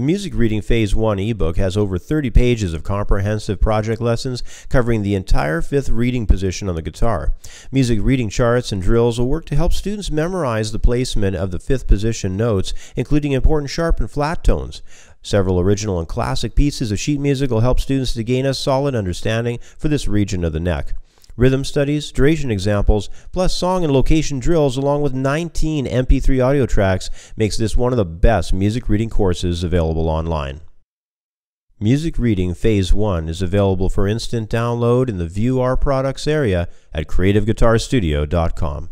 The Music Reading Phase 1 ebook has over 30 pages of comprehensive project lessons covering the entire fifth reading position on the guitar. Music reading charts and drills will work to help students memorize the placement of the fifth position notes, including important sharp and flat tones. Several original and classic pieces of sheet music will help students to gain a solid understanding for this region of the neck. Rhythm studies, duration examples, plus song and location drills along with 19 MP3 audio tracks makes this one of the best music reading courses available online. Music Reading Phase 1 is available for instant download in the View Our Products area at creativeguitarstudio.com.